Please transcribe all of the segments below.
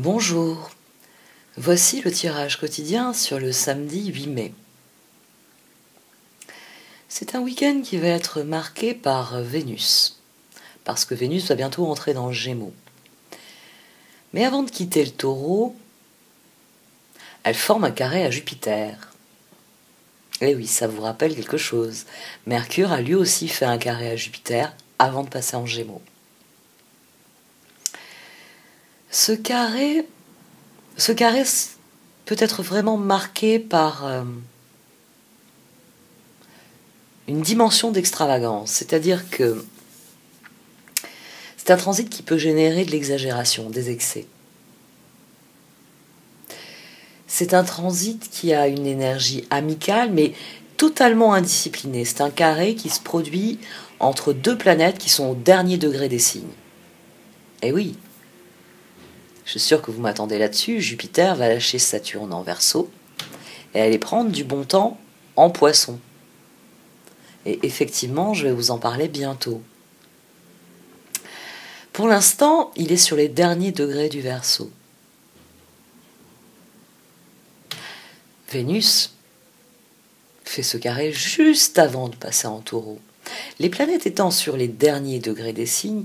Bonjour, voici le tirage quotidien sur le samedi 8 mai. C'est un week-end qui va être marqué par Vénus, parce que Vénus va bientôt entrer dans le Gémeaux. Mais avant de quitter le Taureau, elle forme un carré à Jupiter. Et oui, ça vous rappelle quelque chose. Mercure a lui aussi fait un carré à Jupiter avant de passer en Gémeaux. Ce carré peut être vraiment marqué par une dimension d'extravagance, c'est-à-dire que c'est un transit qui peut générer de l'exagération, des excès. C'est un transit qui a une énergie amicale, mais totalement indisciplinée. C'est un carré qui se produit entre deux planètes qui sont au dernier degré des signes. Et oui, je suis sûre que vous m'attendez là-dessus. Jupiter va lâcher Saturne en Verseau et aller prendre du bon temps en Poisson. Et effectivement, je vais vous en parler bientôt. Pour l'instant, il est sur les derniers degrés du Verseau. Vénus fait ce carré juste avant de passer en Taureau. Les planètes étant sur les derniers degrés des signes,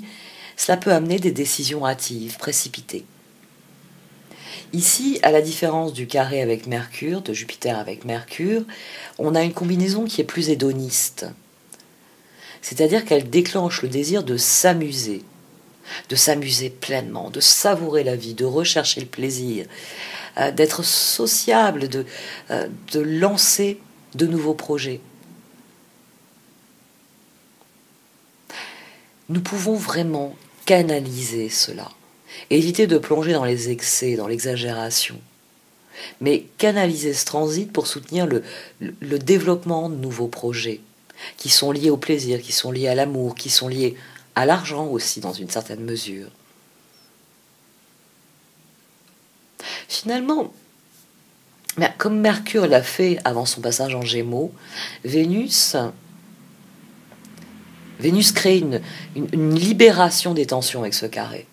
cela peut amener des décisions hâtives, précipitées. Ici, à la différence du carré avec Mercure, de Jupiter avec Mercure, on a une combinaison qui est plus hédoniste. C'est-à-dire qu'elle déclenche le désir de s'amuser pleinement, de savourer la vie, de rechercher le plaisir, d'être sociable, de lancer de nouveaux projets. Nous pouvons vraiment canaliser cela, éviter de plonger dans les excès, dans l'exagération, mais canaliser ce transit pour soutenir le développement de nouveaux projets qui sont liés au plaisir, qui sont liés à l'amour, qui sont liés à l'argent aussi dans une certaine mesure. Finalement, comme Mercure l'a fait avant son passage en Gémeaux, Vénus crée une libération des tensions avec ce carré.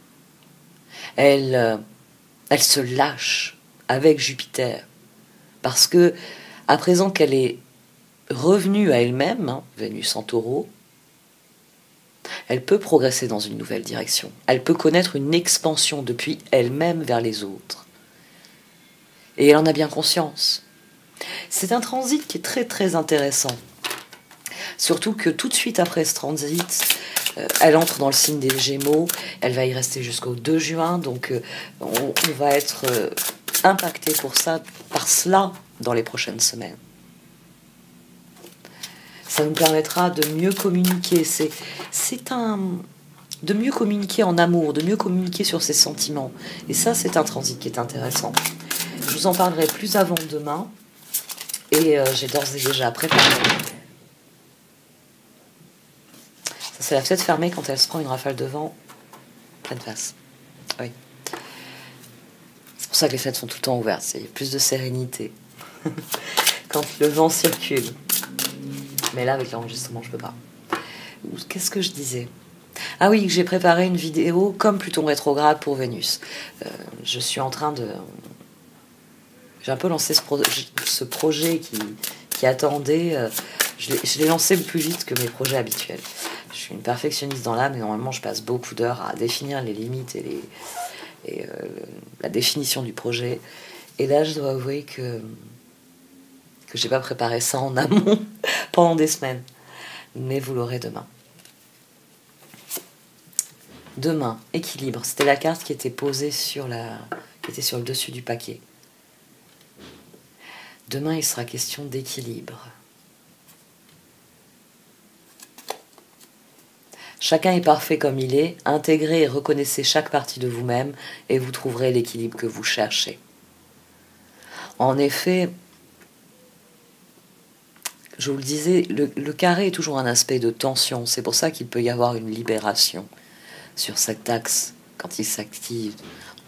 Elle se lâche avec Jupiter, parce que, à présent qu'elle est revenue à elle-même, Vénus en Taureau, elle peut progresser dans une nouvelle direction. Elle peut connaître une expansion depuis elle-même vers les autres. Et elle en a bien conscience. C'est un transit qui est très très intéressant. Surtout que tout de suite après ce transit, elle entre dans le signe des Gémeaux. Elle va y rester jusqu'au 2 juin. Donc on va être impacté par cela dans les prochaines semaines. Ça nous permettra de mieux communiquer. De mieux communiquer en amour, de mieux communiquer sur ses sentiments. Et ça, c'est un transit qui est intéressant. Je vous en parlerai plus avant demain. Et j'ai d'ores et déjà préparé. Ça, c'est la fenêtre fermée quand elle se prend une rafale de vent pleine face. Oui. C'est pour ça que les fenêtres sont tout le temps ouvertes. Il y a plus de sérénité quand le vent circule. Mais là, avec l'enregistrement, je peux pas. Qu'est-ce que je disais ? Ah oui, j'ai préparé une vidéo comme Pluton rétrograde pour Vénus. Je suis en train de... J'ai un peu lancé ce projet qui attendait. Je l'ai lancé plus vite que mes projets habituels. Je suis une perfectionniste dans l'âme et normalement, je passe beaucoup d'heures à définir les limites et la définition du projet. Et là, je dois avouer que j'ai pas préparé ça en amont pendant des semaines. Mais vous l'aurez demain. Demain, équilibre. C'était la carte qui était posée qui était sur le dessus du paquet. Demain, il sera question d'équilibre. Chacun est parfait comme il est. Intégrez et reconnaissez chaque partie de vous-même et vous trouverez l'équilibre que vous cherchez. En effet, je vous le disais, le carré est toujours un aspect de tension. C'est pour ça qu'il peut y avoir une libération sur cet axe quand il s'active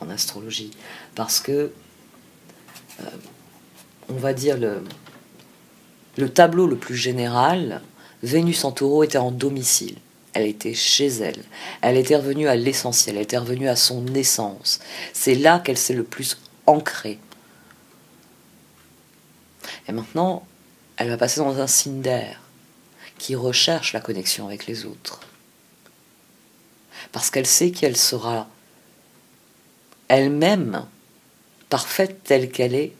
en astrologie. Parce que, on va dire, le tableau le plus général, Vénus en Taureau était en domicile. Elle était chez elle. Elle était revenue à l'essentiel. Elle était revenue à son essence. C'est là qu'elle s'est le plus ancrée. Et maintenant, elle va passer dans un signe d'air qui recherche la connexion avec les autres. Parce qu'elle sait qu'elle sera elle-même parfaite telle qu'elle est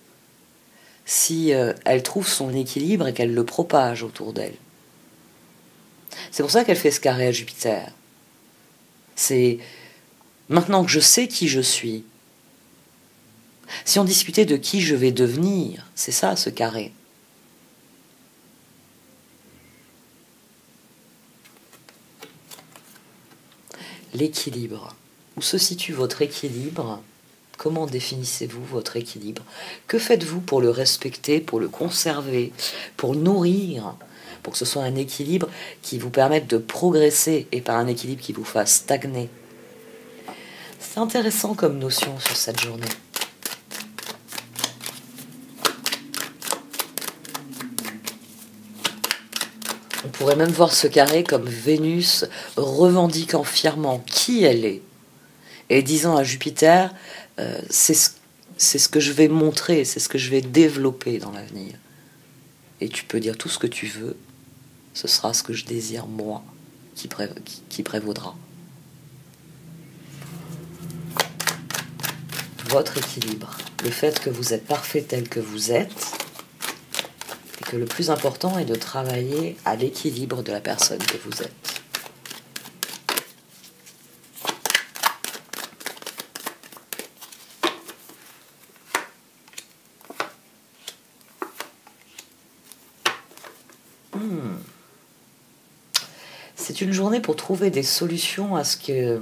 si elle trouve son équilibre et qu'elle le propage autour d'elle. C'est pour ça qu'elle fait ce carré à Jupiter. C'est maintenant que je sais qui je suis. Si on discutait de qui je vais devenir, c'est ça ce carré. L'équilibre. Où se situe votre équilibre ? Comment définissez-vous votre équilibre ? Que faites-vous pour le respecter, pour le conserver, pour le nourrir, pour que ce soit un équilibre qui vous permette de progresser et pas un équilibre qui vous fasse stagner ? C'est intéressant comme notion sur cette journée. On pourrait même voir ce carré comme Vénus revendiquant fièrement qui elle est et disant à Jupiter, c'est ce que je vais montrer, c'est ce que je vais développer dans l'avenir. Et tu peux dire tout ce que tu veux, ce sera ce que je désire moi qui prévaudra. Votre équilibre, le fait que vous êtes parfait tel que vous êtes, et que le plus important est de travailler à l'équilibre de la personne que vous êtes. C'est une journée pour trouver des solutions à ce qui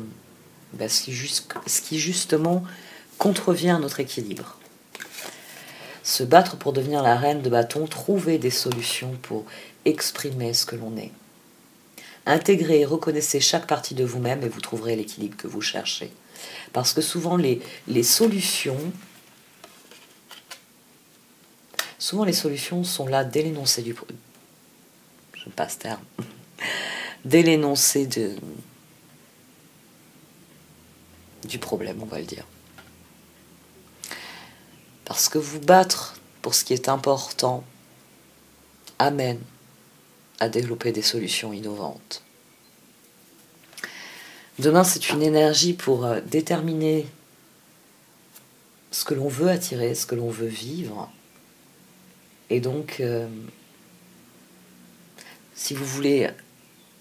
justement contrevient à notre équilibre. Se battre pour devenir la reine de bâton, trouver des solutions pour exprimer ce que l'on est. Intégrez et reconnaissez chaque partie de vous-même et vous trouverez l'équilibre que vous cherchez. Parce que souvent les solutions sont là dès l'énoncé du... Je passe terme. Dès l'énoncé du problème, on va le dire. Parce que vous battre pour ce qui est important amène à développer des solutions innovantes. Demain, c'est une énergie pour déterminer ce que l'on veut attirer, ce que l'on veut vivre. Et donc, si vous voulez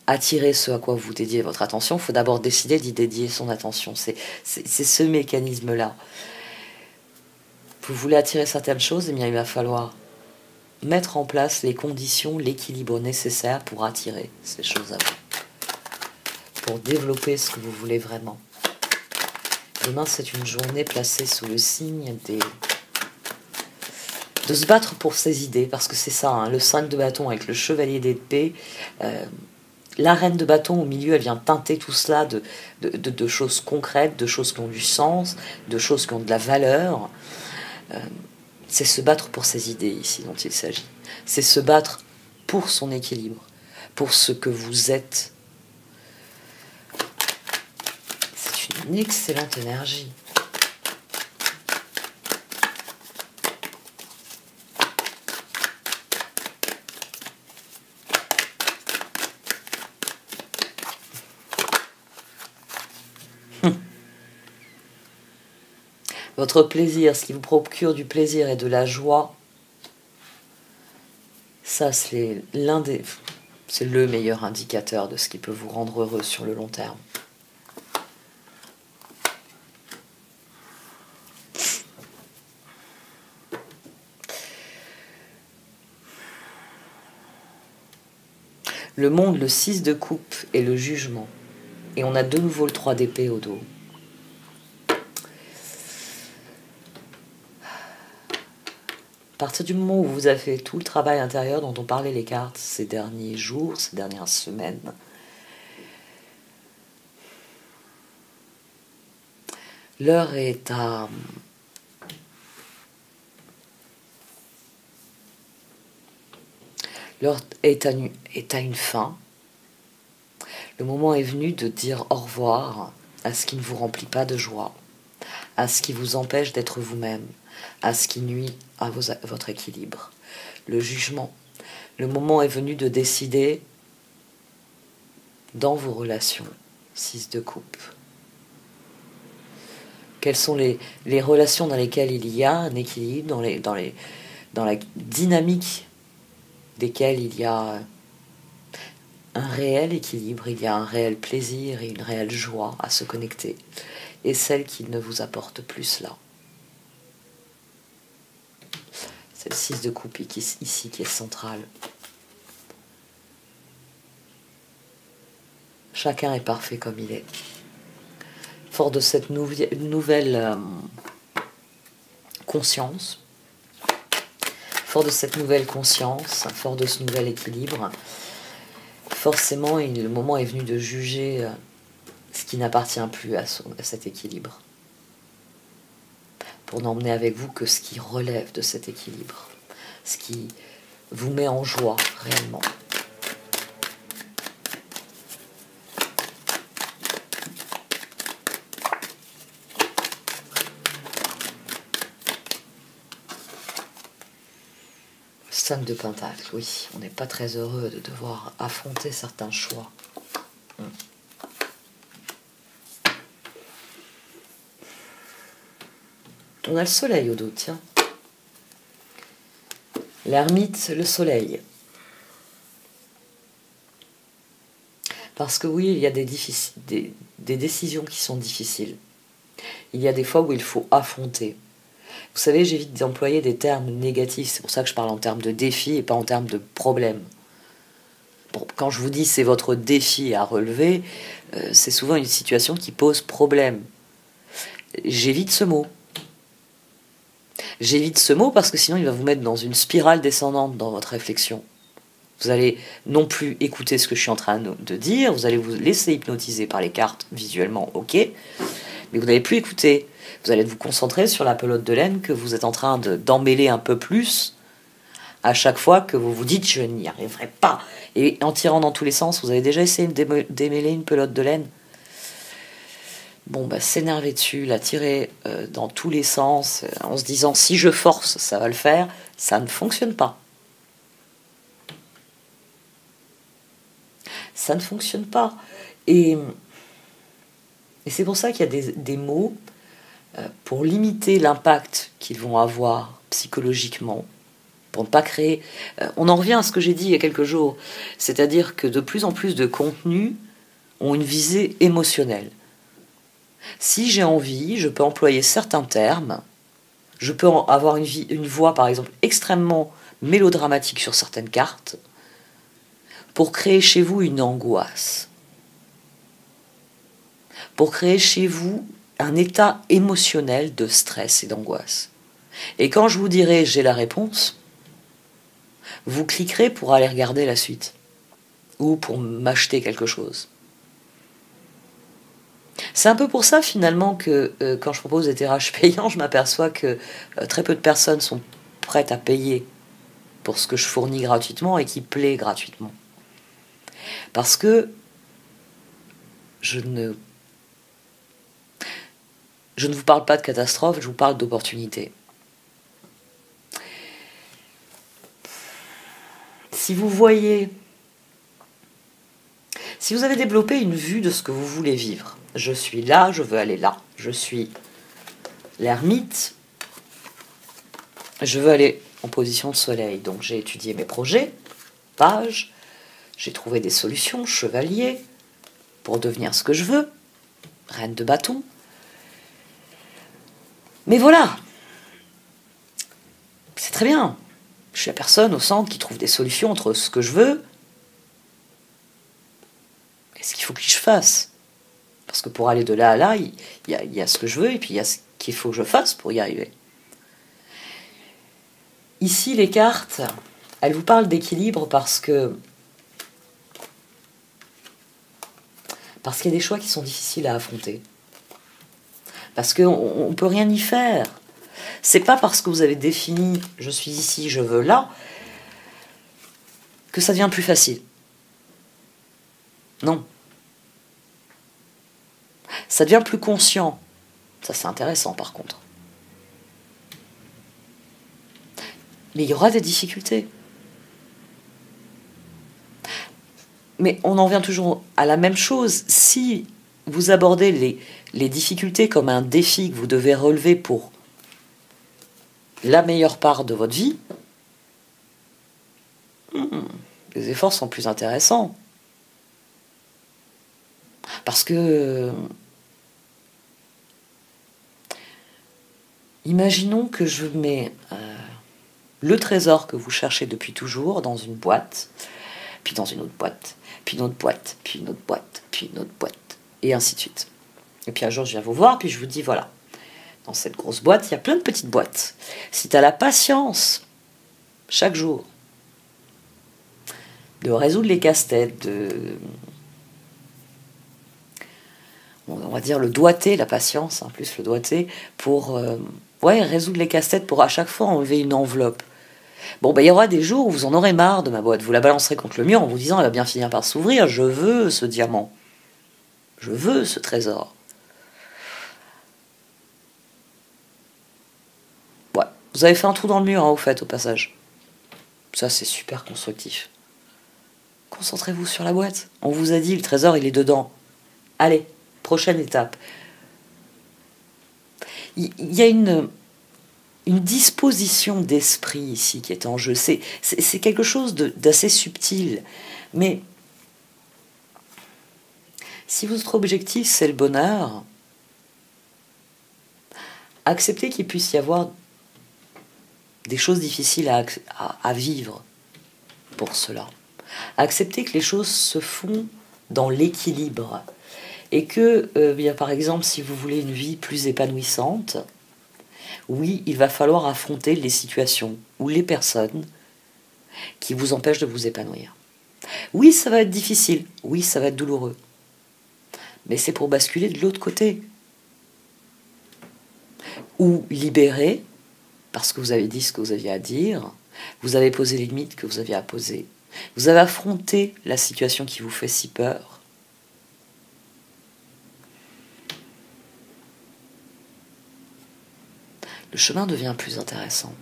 attirer ce à quoi vous dédiez votre attention, il faut d'abord décider d'y dédier son attention. C'est ce mécanisme-là. Vous voulez attirer certaines choses, eh bien, il va falloir mettre en place les conditions, l'équilibre nécessaire pour attirer ces choses à vous, pour développer ce que vous voulez vraiment. Demain, c'est une journée placée sous le signe de se battre pour ses idées, parce que c'est ça, hein, le 5 de bâton avec le chevalier d'épée, la reine de bâton au milieu, elle vient teinter tout cela de choses concrètes, de choses qui ont du sens, de choses qui ont de la valeur. C'est se battre pour ses idées ici dont il s'agit. C'est se battre pour son équilibre, pour ce que vous êtes. C'est une excellente énergie. Votre plaisir, ce qui vous procure du plaisir et de la joie, ça c'est le meilleur indicateur de ce qui peut vous rendre heureux sur le long terme. Le monde, le 6 de coupe et le jugement. Et on a de nouveau le 3 d'épée au dos. À partir du moment où vous avez fait tout le travail intérieur dont on parlait les cartes ces derniers jours, ces dernières semaines, l'heure est à une fin. Le moment est venu de dire au revoir à ce qui ne vous remplit pas de joie, à ce qui vous empêche d'être vous-même, à ce qui nuit à votre équilibre. Le jugement. Le moment est venu de décider dans vos relations. 6 de coupe. Quelles sont les relations dans lesquelles il y a un équilibre, dans la dynamique desquelles il y a un réel équilibre, il y a un réel plaisir et une réelle joie à se connecter, et celles qui ne vous apportent plus cela. C'est le 6 de coupe ici qui est central. Chacun est parfait comme il est. Fort de cette nouvelle conscience, fort de cette nouvelle conscience, fort de ce nouvel équilibre, forcément, le moment est venu de juger ce qui n'appartient plus à cet équilibre, pour n'emmener avec vous que ce qui relève de cet équilibre, ce qui vous met en joie réellement. Cinq de Pentacles, oui, on n'est pas très heureux de devoir affronter certains choix. On a le soleil au dos, tiens. L'ermite, le soleil. Parce que oui, il y a des décisions qui sont difficiles. Il y a des fois où il faut affronter. Vous savez, j'évite d'employer des termes négatifs, c'est pour ça que je parle en termes de défi et pas en termes de problème. Bon, quand je vous dis c'est votre défi à relever, c'est souvent une situation qui pose problème. J'évite ce mot. J'évite ce mot parce que sinon il va vous mettre dans une spirale descendante dans votre réflexion. Vous allez non plus écouter ce que je suis en train de dire, vous allez vous laisser hypnotiser par les cartes visuellement, ok, mais vous n'allez plus écouter. Vous allez vous concentrer sur la pelote de laine que vous êtes en train d'emmêler un peu plus à chaque fois que vous vous dites « je n'y arriverai pas ». Et en tirant dans tous les sens, vous avez déjà essayé de démêler une pelote de laine ? Bon, bah, s'énerver dessus, la tirer dans tous les sens, en se disant « si je force, ça va le faire », ça ne fonctionne pas. Ça ne fonctionne pas. Et c'est pour ça qu'il y a des mots pour limiter l'impact qu'ils vont avoir psychologiquement, pour ne pas créer... on en revient à ce que j'ai dit il y a quelques jours, c'est-à-dire que de plus en plus de contenus ont une visée émotionnelle. Si j'ai envie, je peux employer certains termes, je peux avoir une voix, par exemple, extrêmement mélodramatique sur certaines cartes, pour créer chez vous une angoisse, pour créer chez vous un état émotionnel de stress et d'angoisse. Et quand je vous dirai « j'ai la réponse », vous cliquerez pour aller regarder la suite, ou pour m'acheter quelque chose. C'est un peu pour ça finalement que quand je propose des TRH payants, je m'aperçois que très peu de personnes sont prêtes à payer pour ce que je fournis gratuitement et qui plaît gratuitement. Parce que je ne vous parle pas de catastrophe, je vous parle d'opportunité. Si vous voyez, si vous avez développé une vue de ce que vous voulez vivre, je suis là, je veux aller là, je suis l'ermite, je veux aller en position de soleil, donc j'ai étudié mes projets, pages, j'ai trouvé des solutions, chevalier, pour devenir ce que je veux, reine de bâton. Mais voilà, c'est très bien. Je suis la personne au centre qui trouve des solutions entre ce que je veux et ce qu'il faut que je fasse. Parce que pour aller de là à là, il y a ce que je veux et puis il y a ce qu'il faut que je fasse pour y arriver. Ici, les cartes, elles vous parlent d'équilibre parce qu'il y a des choix qui sont difficiles à affronter. Parce qu'on ne peut rien y faire. C'est pas parce que vous avez défini « je suis ici, je veux là » que ça devient plus facile. Non. Ça devient plus conscient. Ça, c'est intéressant, par contre. Mais il y aura des difficultés. Mais on en vient toujours à la même chose. Si vous abordez les difficultés comme un défi que vous devez relever pour la meilleure part de votre vie, les efforts sont plus intéressants. Parce que, imaginons que je mets le trésor que vous cherchez depuis toujours dans une boîte, puis dans une autre boîte, puis une autre boîte, puis une autre boîte, puis une autre boîte, et ainsi de suite. Et puis un jour, je viens vous voir, puis je vous dis, voilà, dans cette grosse boîte, il y a plein de petites boîtes. Si tu as la patience, chaque jour, de résoudre les casse-têtes, on va dire le doigté, la patience, plus le doigté, pour résoudre les casse-têtes, pour à chaque fois enlever une enveloppe. Bon, il y aura des jours où vous en aurez marre de ma boîte. Vous la balancerez contre le mur en vous disant, elle va bien finir par s'ouvrir, je veux ce diamant. Je veux ce trésor. Ouais, vous avez fait un trou dans le mur, au fait, au passage. Ça, c'est super constructif. Concentrez-vous sur la boîte. On vous a dit, le trésor, il est dedans. Allez, prochaine étape. Il y a une disposition d'esprit ici qui est en jeu. C'est quelque chose d'assez subtil. Mais si votre objectif, c'est le bonheur, acceptez qu'il puisse y avoir des choses difficiles à vivre pour cela. Acceptez que les choses se font dans l'équilibre. Et que, par exemple, si vous voulez une vie plus épanouissante, oui, il va falloir affronter les situations ou les personnes qui vous empêchent de vous épanouir. Oui, ça va être difficile. Oui, ça va être douloureux. Mais c'est pour basculer de l'autre côté. Ou libérer, parce que vous avez dit ce que vous aviez à dire, vous avez posé les limites que vous aviez à poser, vous avez affronté la situation qui vous fait si peur. Le chemin devient plus intéressant.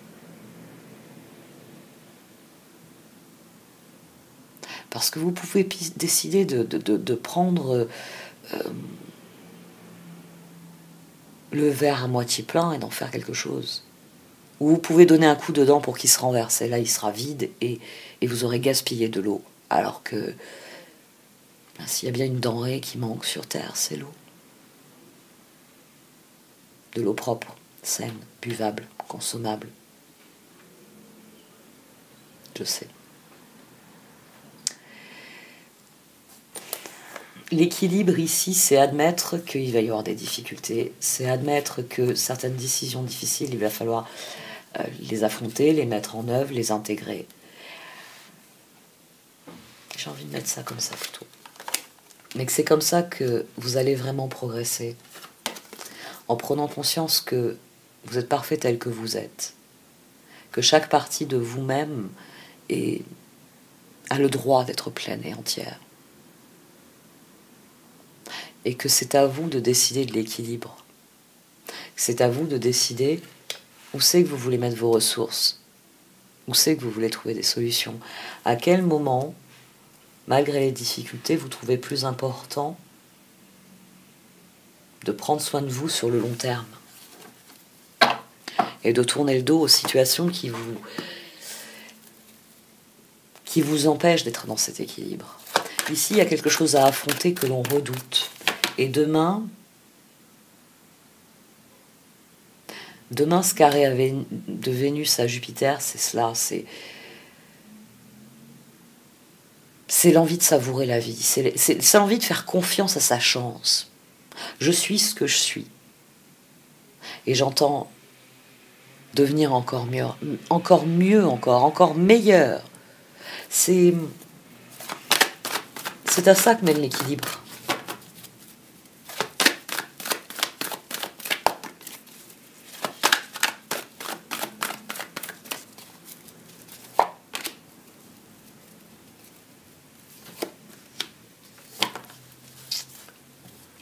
Parce que vous pouvez décider de prendre le verre à moitié plein et d'en faire quelque chose. Ou vous pouvez donner un coup dedans pour qu'il se renverse. Et là, il sera vide et vous aurez gaspillé de l'eau. Alors que s'il y a bien une denrée qui manque sur Terre, c'est l'eau. De l'eau propre, saine, buvable, consommable. Je sais. L'équilibre ici, c'est admettre qu'il va y avoir des difficultés, c'est admettre que certaines décisions difficiles, il va falloir les affronter, les mettre en œuvre, les intégrer. J'ai envie de mettre ça comme ça plutôt. Mais que c'est comme ça que vous allez vraiment progresser, en prenant conscience que vous êtes parfait tel que vous êtes, que chaque partie de vous-même a le droit d'être pleine et entière. Et que c'est à vous de décider de l'équilibre. C'est à vous de décider où c'est que vous voulez mettre vos ressources, où c'est que vous voulez trouver des solutions, à quel moment, malgré les difficultés, vous trouvez plus important de prendre soin de vous sur le long terme et de tourner le dos aux situations qui vous empêchent d'être dans cet équilibre. Ici, il y a quelque chose à affronter que l'on redoute. Et demain, ce carré de Vénus à Jupiter, c'est cela, c'est l'envie de savourer la vie, c'est l'envie de faire confiance à sa chance. Je suis ce que je suis. Et j'entends devenir encore mieux, encore meilleur. C'est à ça que mène l'équilibre.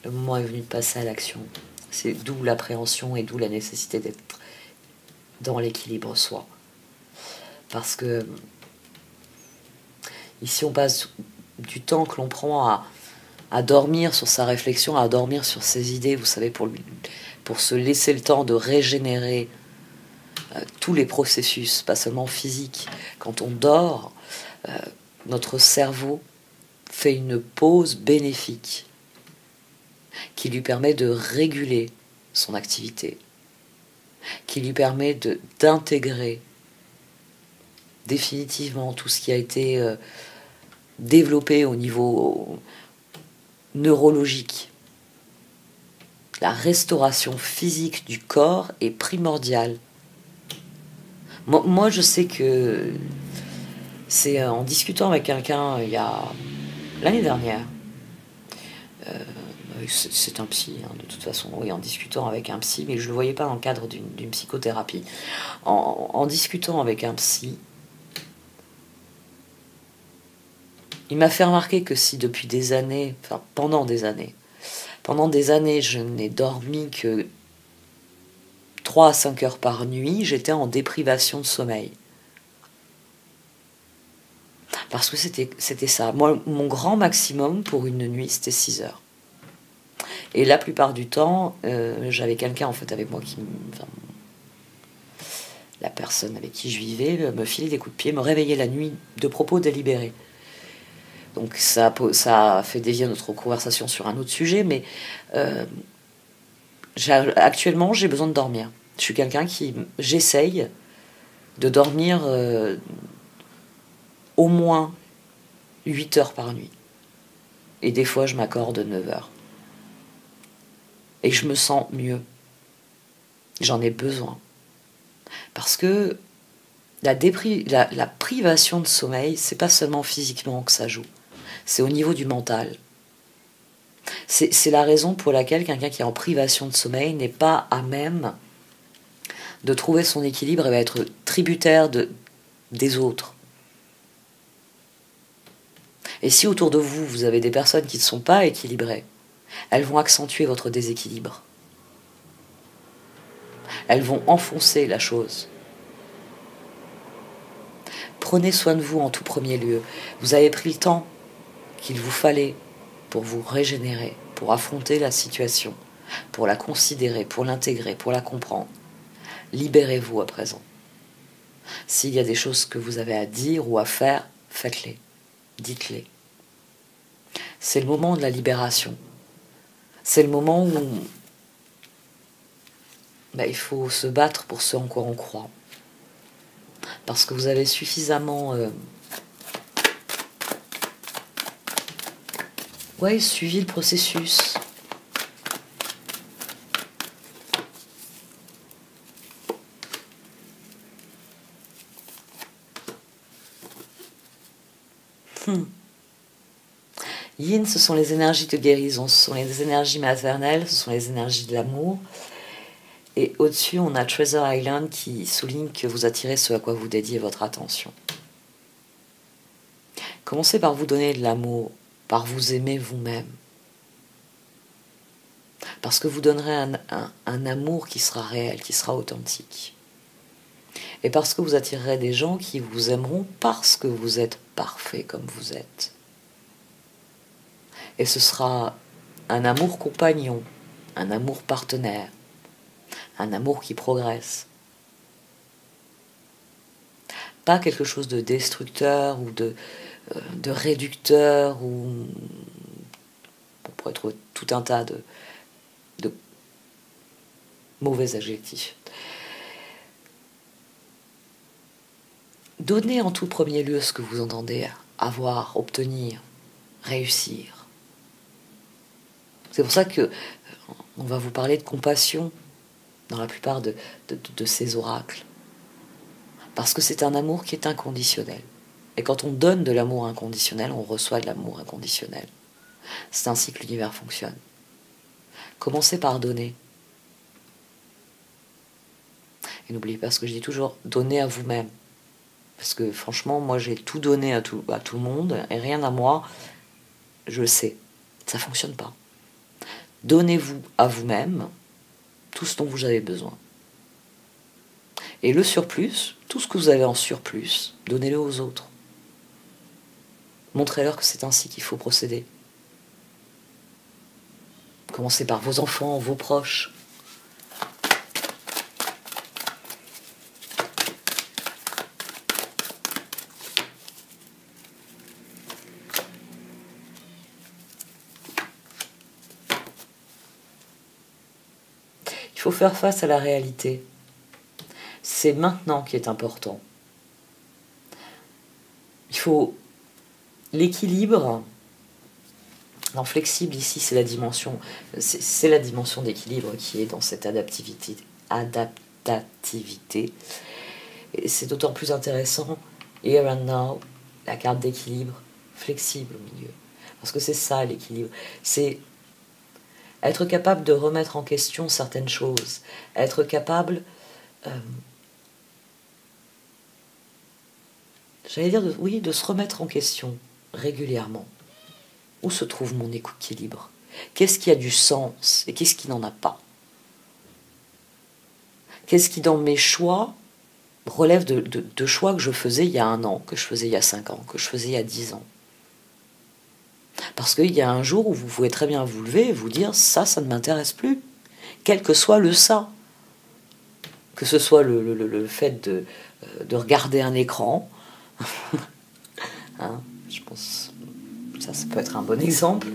Le moment est venu de passer à l'action. C'est d'où l'appréhension et d'où la nécessité d'être dans l'équilibre soi. Parce que ici on passe du temps que l'on prend à dormir sur sa réflexion, à dormir sur ses idées, vous savez, pour se laisser le temps de régénérer tous les processus, pas seulement physiques. Quand on dort, notre cerveau fait une pause bénéfique qui lui permet de réguler son activité, qui lui permet d'intégrer définitivement tout ce qui a été développé au niveau neurologique. La restauration physique du corps est primordiale. Moi, je sais que c'est en discutant avec quelqu'un il y a l'année dernière, c'est un psy, hein, de toute façon, oui, en discutant avec un psy, mais je ne le voyais pas dans le cadre d'une psychothérapie. En discutant avec un psy, il m'a fait remarquer que si depuis des années, enfin pendant des années, je n'ai dormi que 3 à 5 heures par nuit, j'étais en déprivation de sommeil. Parce que c'était ça. Moi, mon grand maximum pour une nuit, c'était 6 heures. Et la plupart du temps, j'avais quelqu'un en fait avec moi la personne avec qui je vivais me filait des coups de pied, me réveillait la nuit de propos délibérés. Donc ça a fait dévier notre conversation sur un autre sujet, mais actuellement j'ai besoin de dormir. Je suis quelqu'un j'essaye de dormir au moins 8 heures par nuit. Et des fois je m'accorde 9 heures. Et je me sens mieux. J'en ai besoin. Parce que la privation de sommeil, c'est pas seulement physiquement que ça joue. C'est au niveau du mental. C'est la raison pour laquelle quelqu'un qui est en privation de sommeil n'est pas à même de trouver son équilibre et va être tributaire des autres. Et si autour de vous, vous avez des personnes qui ne sont pas équilibrées, elles vont accentuer votre déséquilibre. Elles vont enfoncer la chose. Prenez soin de vous en tout premier lieu. Vous avez pris le temps qu'il vous fallait pour vous régénérer, pour affronter la situation, pour la considérer, pour l'intégrer, pour la comprendre. Libérez-vous à présent. S'il y a des choses que vous avez à dire ou à faire, faites-les. Dites-les. C'est le moment de la libération. C'est le moment où il faut se battre pour ce en quoi on croit. Parce que vous avez suffisamment suivi le processus. Yin, ce sont les énergies de guérison, ce sont les énergies maternelles, ce sont les énergies de l'amour. Et au-dessus, on a Treasure Island qui souligne que vous attirez ce à quoi vous dédiez votre attention. Commencez par vous donner de l'amour, par vous aimer vous-même. Parce que vous donnerez un amour qui sera réel, qui sera authentique. Et parce que vous attirerez des gens qui vous aimeront parce que vous êtes parfait comme vous êtes. Et ce sera un amour compagnon, un amour partenaire, un amour qui progresse. Pas quelque chose de destructeur ou de réducteur, ou on pourrait trouver tout un tas de mauvais adjectifs. Donnez en tout premier lieu ce que vous entendez avoir, obtenir, réussir. C'est pour ça que on va vous parler de compassion dans la plupart de ces oracles. Parce que c'est un amour qui est inconditionnel. Et quand on donne de l'amour inconditionnel, on reçoit de l'amour inconditionnel. C'est ainsi que l'univers fonctionne. Commencez par donner. Et n'oubliez pas ce que je dis toujours, donnez à vous-même. Parce que franchement, moi j'ai tout donné à tout le monde, et rien à moi, je le sais. Ça ne fonctionne pas. Donnez-vous à vous-même tout ce dont vous avez besoin. Et le surplus, tout ce que vous avez en surplus, donnez-le aux autres. Montrez-leur que c'est ainsi qu'il faut procéder. Commencez par vos enfants, vos proches. Il faut faire face à la réalité. C'est maintenant qui est important. Il faut l'équilibre. Non, flexible ici, c'est la dimension d'équilibre qui est dans cette adaptativité. Et c'est d'autant plus intéressant, here and now, la carte d'équilibre, flexible au milieu. Parce que c'est ça l'équilibre. C'est être capable de remettre en question certaines choses. Être capable, de se remettre en question régulièrement. Où se trouve mon équilibre? Qu'est-ce qui a du sens et qu'est-ce qui n'en a pas? Qu'est-ce qui, dans mes choix, relève de choix que je faisais il y a 1 an, que je faisais il y a 5 ans, que je faisais il y a 10 ans? Parce qu'il y a un jour où vous pouvez très bien vous lever et vous dire ça ne m'intéresse plus. Quel que soit le ça. Que ce soit le fait de regarder un écran. Hein, je pense ça peut être un bon exemple.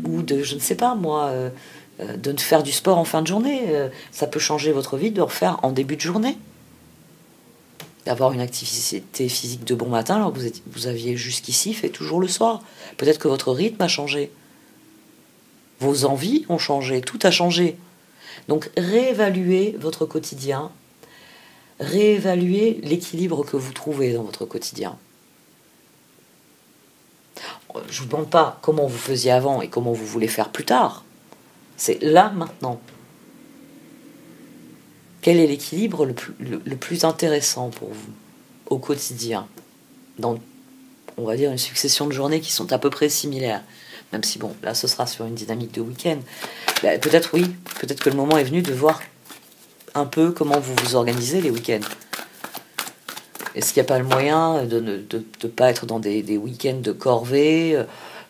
Ou de, je ne sais pas moi, de faire du sport en fin de journée. Ça peut changer votre vie de le refaire en début de journée. D'avoir une activité physique de bon matin alors que vous aviez jusqu'ici fait toujours le soir. Peut-être que votre rythme a changé. Vos envies ont changé, tout a changé. Donc réévaluez votre quotidien, réévaluez l'équilibre que vous trouvez dans votre quotidien. Je ne vous demande pas comment vous faisiez avant et comment vous voulez faire plus tard. C'est là, maintenant. Quel est l'équilibre le plus intéressant pour vous au quotidien, dans, on va dire, une succession de journées qui sont à peu près similaires, même si bon, là ce sera sur une dynamique de week-end. Peut-être que le moment est venu de voir un peu comment vous vous organisez les week-ends. Est-ce qu'il n'y a pas le moyen de ne pas être dans des week-ends de corvée,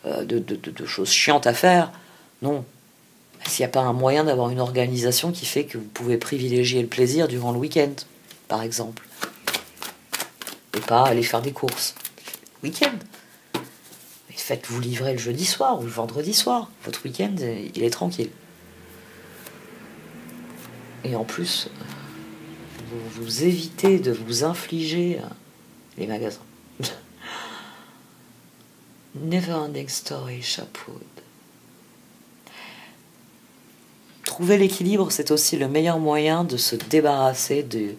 de choses chiantes à faire? Non. S'il n'y a pas un moyen d'avoir une organisation qui fait que vous pouvez privilégier le plaisir durant le week-end, par exemple. Et pas aller faire des courses. Week-end. Faites-vous livrer le jeudi soir ou le vendredi soir. Votre week-end, il est tranquille. Et en plus, vous évitez de vous infliger les magasins. Neverending Story, chapeau. Trouver l'équilibre, c'est aussi le meilleur moyen de se débarrasser de...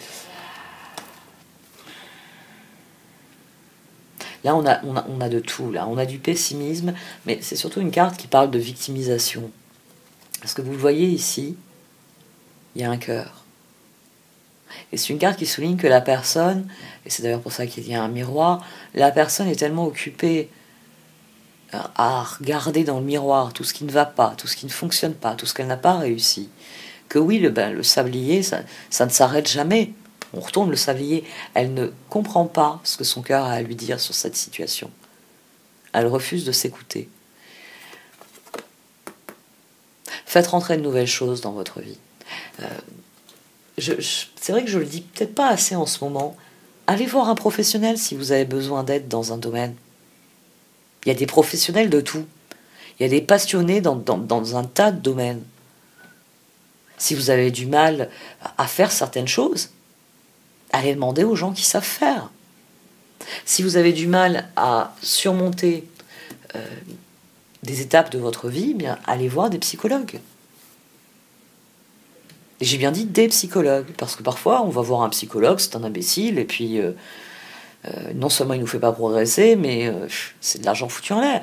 Là, on a de tout. Là, on a du pessimisme, mais c'est surtout une carte qui parle de victimisation. Parce que vous le voyez ici, il y a un cœur. Et c'est une carte qui souligne que la personne, et c'est d'ailleurs pour ça qu'il y a un miroir, la personne est tellement occupée à regarder dans le miroir tout ce qui ne va pas, tout ce qui ne fonctionne pas, tout ce qu'elle n'a pas réussi, que oui, le sablier, ça ne s'arrête jamais. On retourne le sablier. Elle ne comprend pas ce que son cœur a à lui dire sur cette situation. Elle refuse de s'écouter. Faites rentrer de nouvelles choses dans votre vie. C'est vrai que je le dis peut-être pas assez en ce moment. Allez voir un professionnel si vous avez besoin d'aide dans un domaine. Il y a des professionnels de tout. Il y a des passionnés dans un tas de domaines. Si vous avez du mal à faire certaines choses, allez demander aux gens qui savent faire. Si vous avez du mal à surmonter des étapes de votre vie, bien, allez voir des psychologues. Et j'ai bien dit des psychologues, parce que parfois on va voir un psychologue, c'est un imbécile, et puis non seulement il ne nous fait pas progresser, mais c'est de l'argent foutu en l'air.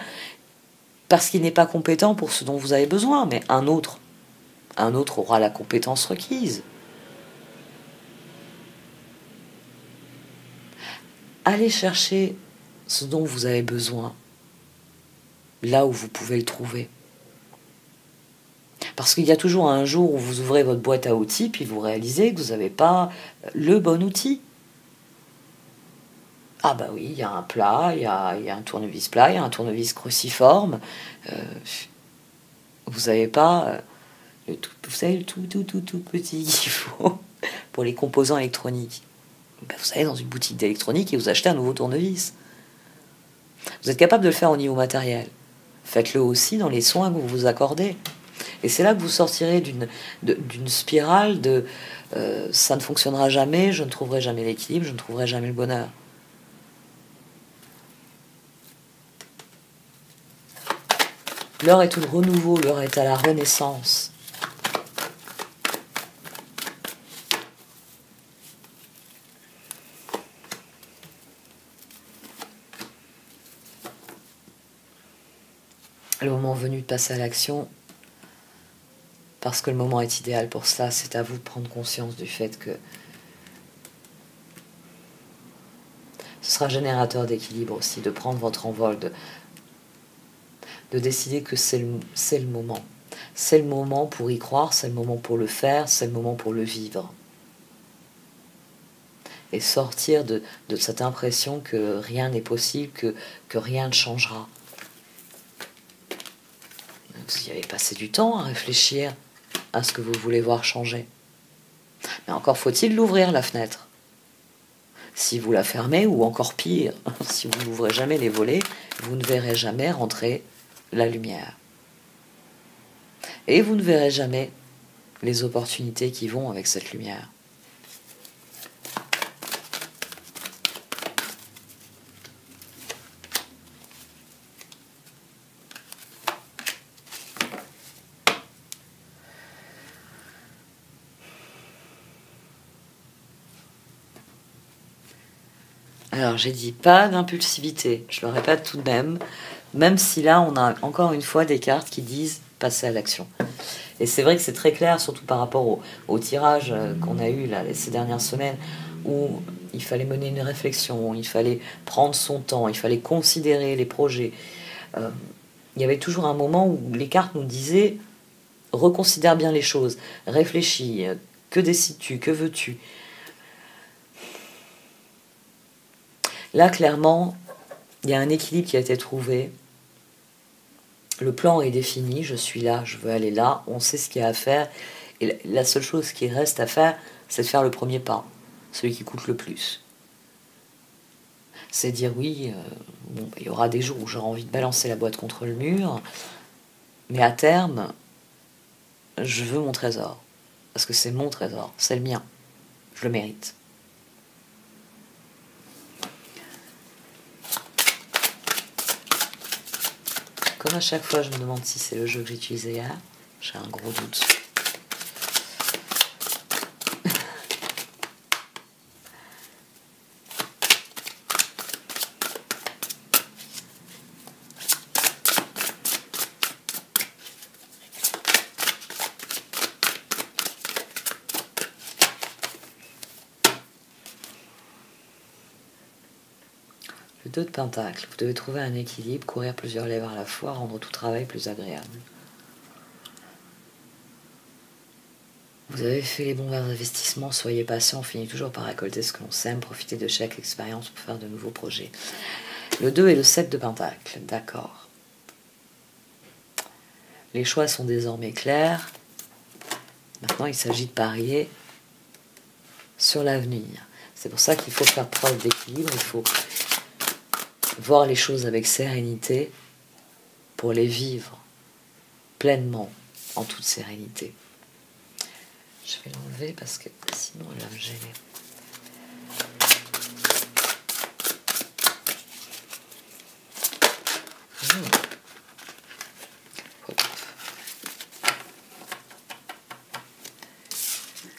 Parce qu'il n'est pas compétent pour ce dont vous avez besoin, mais un autre aura la compétence requise. Allez chercher ce dont vous avez besoin, là où vous pouvez le trouver. Parce qu'il y a toujours un jour où vous ouvrez votre boîte à outils, puis vous réalisez que vous n'avez pas le bon outil. Ah bah oui, il y a un plat, il y a un tournevis plat, il y a un tournevis cruciforme. Vous n'avez pas vous savez, le tout petit qu'il faut pour les composants électroniques. Ben, vous allez dans une boutique d'électronique et vous achetez un nouveau tournevis. Vous êtes capable de le faire au niveau matériel. Faites-le aussi dans les soins que vous vous accordez. Et c'est là que vous sortirez d'une spirale de ça ne fonctionnera jamais, je ne trouverai jamais l'équilibre, je ne trouverai jamais le bonheur. L'heure est au renouveau, l'heure est à la renaissance. Le moment venu de passer à l'action, parce que le moment est idéal pour cela, c'est à vous de prendre conscience du fait que ce sera générateur d'équilibre aussi, de prendre votre envol, de décider que c'est le moment. C'est le moment pour y croire, c'est le moment pour le faire, c'est le moment pour le vivre. Et sortir de cette impression que rien n'est possible, que rien ne changera. Vous y avez passé du temps à réfléchir à ce que vous voulez voir changer. Mais encore faut-il l'ouvrir, la fenêtre. Si vous la fermez, ou encore pire, si vous n'ouvrez jamais les volets, vous ne verrez jamais rentrer la lumière. Et vous ne verrez jamais les opportunités qui vont avec cette lumière. Alors j'ai dit pas d'impulsivité, je le répète tout de même si là on a encore une fois des cartes qui disent passer à l'action. Et c'est vrai que c'est très clair, surtout par rapport au tirage qu'on a eu là, ces dernières semaines, où il fallait mener une réflexion, il fallait prendre son temps, il fallait considérer les projets. Il y avait toujours un moment où les cartes nous disaient reconsidère bien les choses, réfléchis, que décides-tu, que veux-tu? Là, clairement, il y a un équilibre qui a été trouvé. Le plan est défini, je suis là, je veux aller là, on sait ce qu'il y a à faire. Et la seule chose qui reste à faire, c'est de faire le premier pas, celui qui coûte le plus. C'est dire oui, bon, il y aura des jours où j'aurai envie de balancer la boîte contre le mur, mais à terme, je veux mon trésor. Parce que c'est mon trésor, c'est le mien. Je le mérite. Comme à chaque fois, je me demande si c'est le jeu que j'ai utilisé hier. J'ai un gros doute. Le 2 de Pentacle. Vous devez trouver un équilibre, courir plusieurs lèvres à la fois, rendre tout travail plus agréable. Vous avez fait les bons investissements, soyez patient, on finit toujours par récolter ce que l'on sème, profitez de chaque expérience pour faire de nouveaux projets. Le 2 et le 7 de Pentacle, d'accord. Les choix sont désormais clairs. Maintenant, il s'agit de parier sur l'avenir. C'est pour ça qu'il faut faire preuve d'équilibre, il faut voir les choses avec sérénité pour les vivre pleinement, en toute sérénité. Je vais l'enlever parce que sinon elle va me gêner.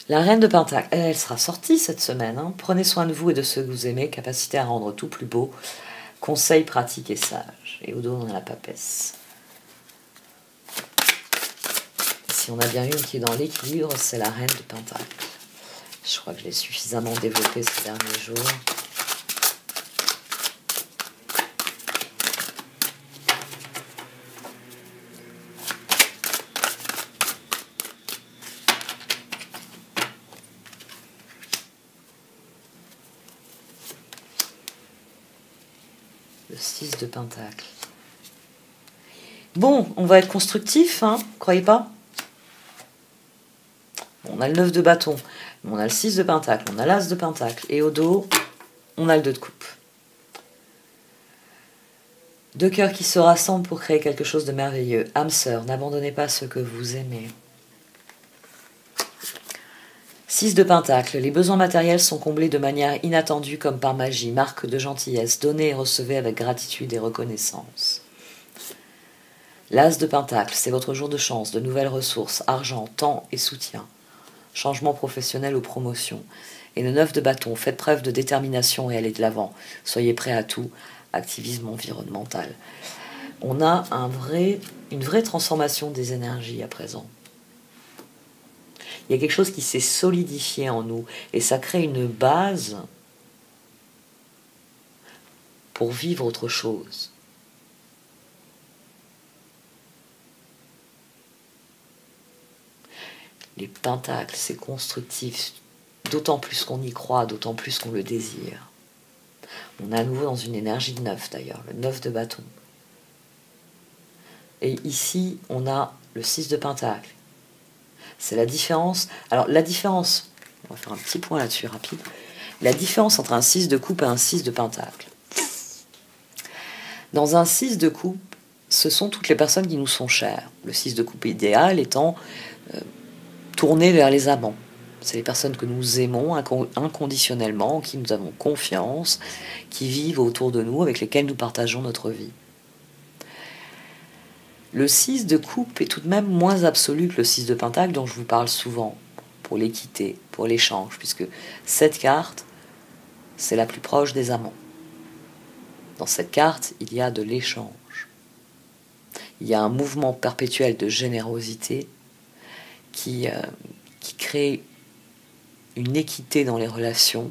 La reine de Pentacle, elle sera sortie cette semaine. Hein. Prenez soin de vous et de ceux que vous aimez, capacité à rendre tout plus beau, conseils pratiques et sages. Et au dos, on a la papesse. Si on a bien une qui est dans l'équilibre, c'est la reine de Pentacle. Je crois que je l'ai suffisamment développée ces derniers jours. 6 de pentacle. Bon, on va être constructif, hein, croyez pas? On a le 9 de bâton, on a le 6 de pentacle, on a l'as de pentacle, et au dos, on a le 2 de coupe. Deux cœurs qui se rassemblent pour créer quelque chose de merveilleux. Âme sœur, n'abandonnez pas ce que vous aimez. 6 de pentacle, les besoins matériels sont comblés de manière inattendue comme par magie, marque de gentillesse, donnez et recevez avec gratitude et reconnaissance. L'as de pentacle, c'est votre jour de chance, de nouvelles ressources, argent, temps et soutien. Changement professionnel ou promotion. Et le 9 de bâton, faites preuve de détermination et allez de l'avant. Soyez prêts à tout, activisme environnemental. On a une vraie transformation des énergies à présent. Il y a quelque chose qui s'est solidifié en nous et ça crée une base pour vivre autre chose. Les pentacles, c'est constructif, d'autant plus qu'on y croit, d'autant plus qu'on le désire. On est à nouveau dans une énergie de 9 d'ailleurs, le 9 de bâton. Et ici, on a le 6 de pentacle. C'est la différence. Alors, la différence, on va faire un petit point là-dessus rapide. La différence entre un 6 de coupe et un 6 de pentacle. Dans un 6 de coupe, ce sont toutes les personnes qui nous sont chères. Le 6 de coupe idéal étant tourné vers les amants. C'est les personnes que nous aimons inconditionnellement, en qui nous avons confiance, qui vivent autour de nous, avec lesquelles nous partageons notre vie. Le 6 de coupe est tout de même moins absolu que le 6 de pentacle dont je vous parle souvent, pour l'équité, pour l'échange, puisque cette carte, c'est la plus proche des amants. Dans cette carte, il y a de l'échange. Il y a un mouvement perpétuel de générosité qui crée une équité dans les relations,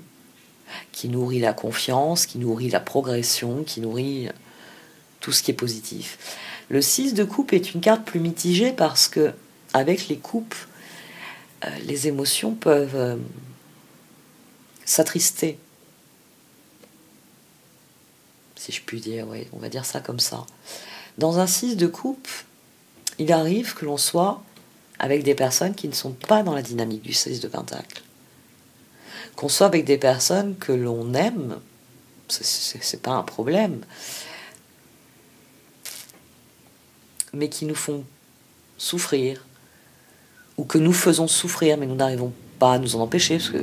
qui nourrit la confiance, qui nourrit la progression, qui nourrit tout ce qui est positif. Le 6 de coupe est une carte plus mitigée parce que, avec les coupes, les émotions peuvent s'attrister. Si je puis dire, oui, on va dire ça comme ça. Dans un 6 de coupe, il arrive que l'on soit avec des personnes qui ne sont pas dans la dynamique du 6 de pentacle. Qu'on soit avec des personnes que l'on aime, c'est pas un problème, mais qui nous font souffrir, ou que nous faisons souffrir, mais nous n'arrivons pas à nous en empêcher, parce que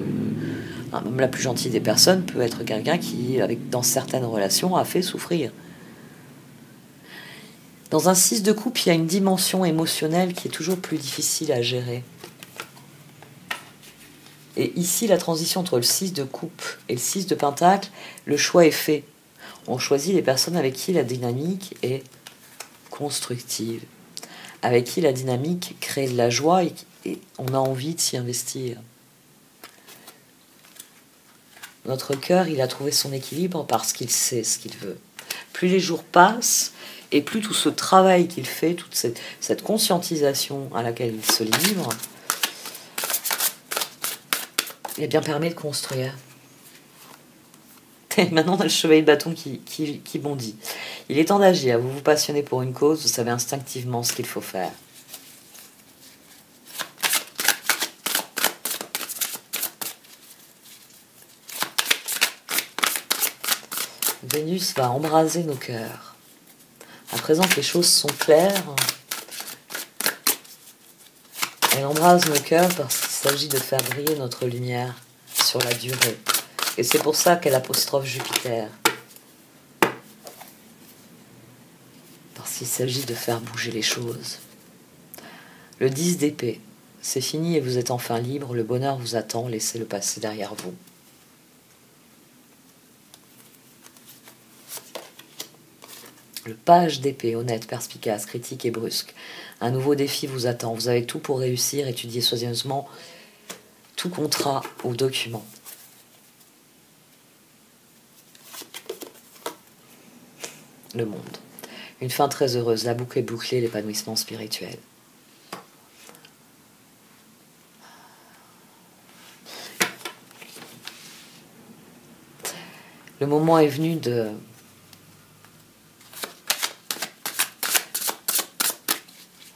même la plus gentille des personnes peut être quelqu'un qui, dans certaines relations, a fait souffrir. Dans un 6 de coupe, il y a une dimension émotionnelle qui est toujours plus difficile à gérer. Et ici, la transition entre le 6 de coupe et le 6 de pentacle, le choix est fait. On choisit les personnes avec qui la dynamique est constructive, avec qui la dynamique crée de la joie et on a envie de s'y investir. Notre cœur, il a trouvé son équilibre parce qu'il sait ce qu'il veut. Plus les jours passent, et plus tout ce travail qu'il fait, toute cette conscientisation à laquelle il se livre, eh bien, permet de construire. Et maintenant, on a le chevalier de bâton qui bondit. Il est temps d'agir. Vous vous passionnez pour une cause, vous savez instinctivement ce qu'il faut faire. Vénus va embraser nos cœurs. À présent que les choses sont claires, elle embrase nos cœurs parce qu'il s'agit de faire briller notre lumière sur la durée. Et c'est pour ça qu'elle apostrophe Jupiter. Parce qu'il s'agit de faire bouger les choses. Le 10 d'épée, c'est fini et vous êtes enfin libre, le bonheur vous attend, laissez-le passer derrière vous. Le page d'épée, honnête, perspicace, critique et brusque. Un nouveau défi vous attend. Vous avez tout pour réussir. Étudiez soigneusement tout contrat ou document. Le monde. Une fin très heureuse. La boucle est bouclée, l'épanouissement spirituel. Le moment est venu de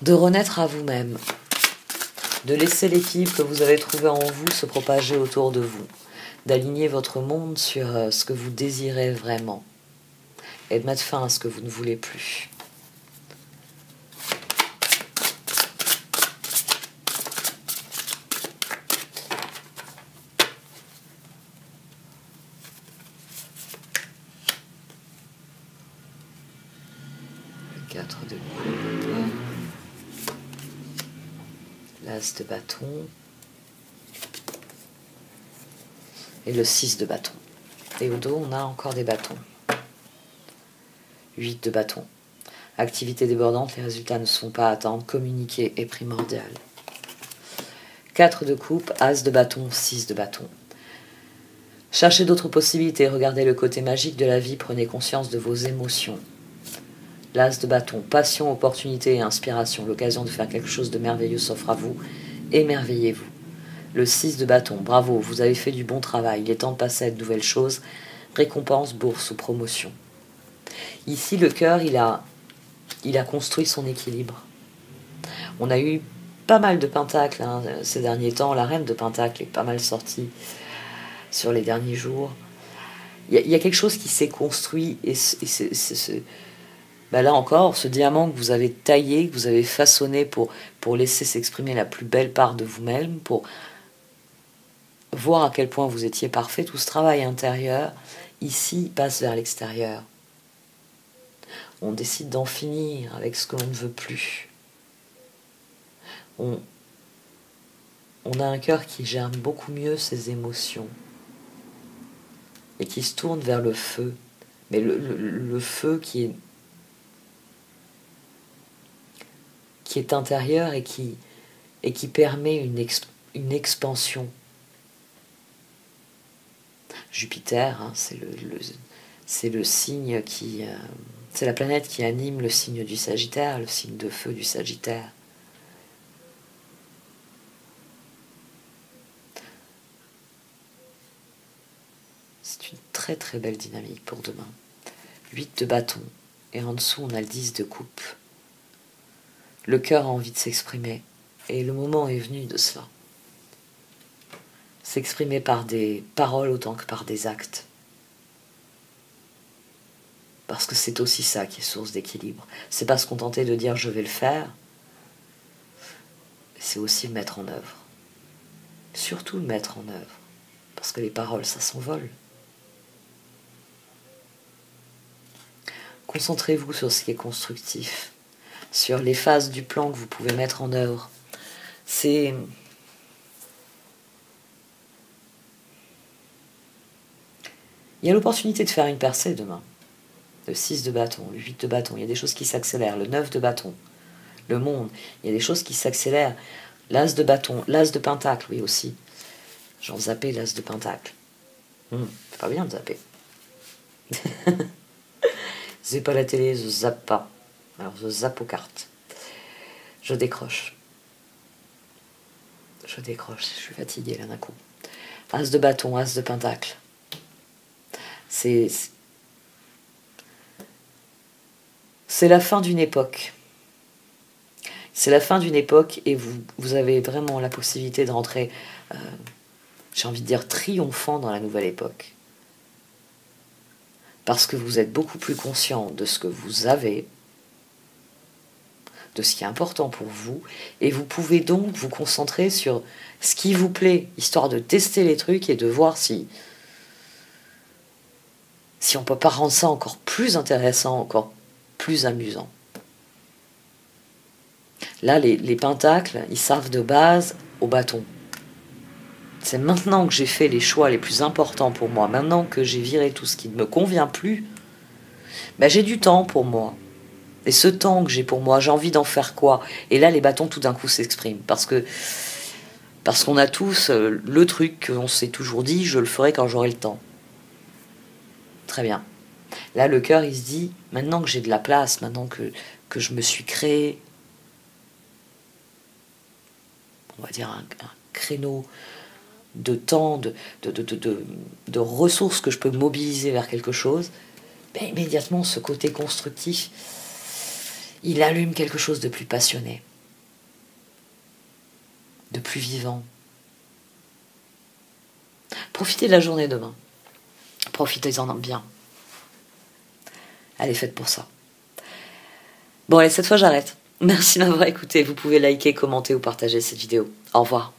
de renaître à vous-même, de laisser l'équilibre que vous avez trouvé en vous se propager autour de vous, d'aligner votre monde sur ce que vous désirez vraiment et de mettre fin à ce que vous ne voulez plus. Le 4 de coupe, l'as de bâton et le 6 de bâton. Et au dos, on a encore des bâtons. 8 de bâton. Activité débordante, les résultats ne sont pas à attendre. Communiquer est primordial. 4 de coupe, as de bâton, 6 de bâton. Cherchez d'autres possibilités, regardez le côté magique de la vie, prenez conscience de vos émotions. L'as de bâton, passion, opportunité et inspiration. L'occasion de faire quelque chose de merveilleux s'offre à vous. Émerveillez-vous. Le 6 de bâton, bravo, vous avez fait du bon travail. Il est temps de passer à de nouvelles choses. Récompense, bourse ou promotion. Ici, le cœur, il a construit son équilibre. On a eu pas mal de pentacles ces derniers temps. La reine de pentacle est pas mal sortie sur les derniers jours. Il y a quelque chose qui s'est construit et là encore, ce diamant que vous avez taillé, que vous avez façonné pour laisser s'exprimer la plus belle part de vous-même, pour voir à quel point vous étiez parfait, tout ce travail intérieur, ici, passe vers l'extérieur. On décide d'en finir avec ce que l'on ne veut plus. On a un cœur qui gère beaucoup mieux ses émotions et qui se tourne vers le feu. Mais le feu qui est intérieur et qui permet une expansion. Jupiter, c'est le signe qui... c'est la planète qui anime le signe du Sagittaire, le signe de feu du Sagittaire. C'est une très très belle dynamique pour demain. 8 de bâton, et en dessous on a le 10 de coupe. Le cœur a envie de s'exprimer, et le moment est venu de cela. S'exprimer par des paroles autant que par des actes. Parce que c'est aussi ça qui est source d'équilibre. C'est pas se contenter de dire je vais le faire, c'est aussi le mettre en œuvre. Surtout le mettre en œuvre. Parce que les paroles, ça s'envole. Concentrez-vous sur ce qui est constructif, sur les phases du plan que vous pouvez mettre en œuvre. Il y a l'opportunité de faire une percée demain. Le 6 de bâton, le 8 de bâton, il y a des choses qui s'accélèrent. Le 9 de bâton, le monde, il y a des choses qui s'accélèrent. L'as de bâton, l'as de pentacle, oui aussi. J'en zappais l'as de pentacle. C'est pas bien de zapper. C'est pas la télé, je zappe pas. Alors je zappe aux cartes. Je décroche. Je suis fatiguée là d'un coup. As de bâton, as de pentacle. C'est la fin d'une époque. C'est la fin d'une époque et vous avez vraiment la possibilité de rentrer, j'ai envie de dire, triomphant dans la nouvelle époque. Parce que vous êtes beaucoup plus conscient de ce que vous avez, de ce qui est important pour vous, et vous pouvez donc vous concentrer sur ce qui vous plaît, histoire de tester les trucs et de voir si on ne peut pas rendre ça encore plus intéressant, encore plus amusant. Là, les pentacles, ils servent de base au bâton. C'est maintenant que j'ai fait les choix les plus importants pour moi, maintenant que j'ai viré tout ce qui ne me convient plus, j'ai du temps pour moi. Et ce temps que j'ai pour moi, j'ai envie d'en faire quoi? Et là, les bâtons, tout d'un coup, s'expriment. Parce qu'on a tous le truc qu'on s'est toujours dit, je le ferai quand j'aurai le temps. Très bien. Là, le cœur, il se dit, maintenant que j'ai de la place, maintenant que je me suis créé, on va dire un créneau de temps, de ressources que je peux mobiliser vers quelque chose, immédiatement, ce côté constructif, il allume quelque chose de plus passionné. de plus vivant. Profitez de la journée demain. Profitez-en bien. Elle est faite pour ça. Bon, allez, cette fois, j'arrête. Merci de m'avoir écouté. Vous pouvez liker, commenter ou partager cette vidéo. Au revoir.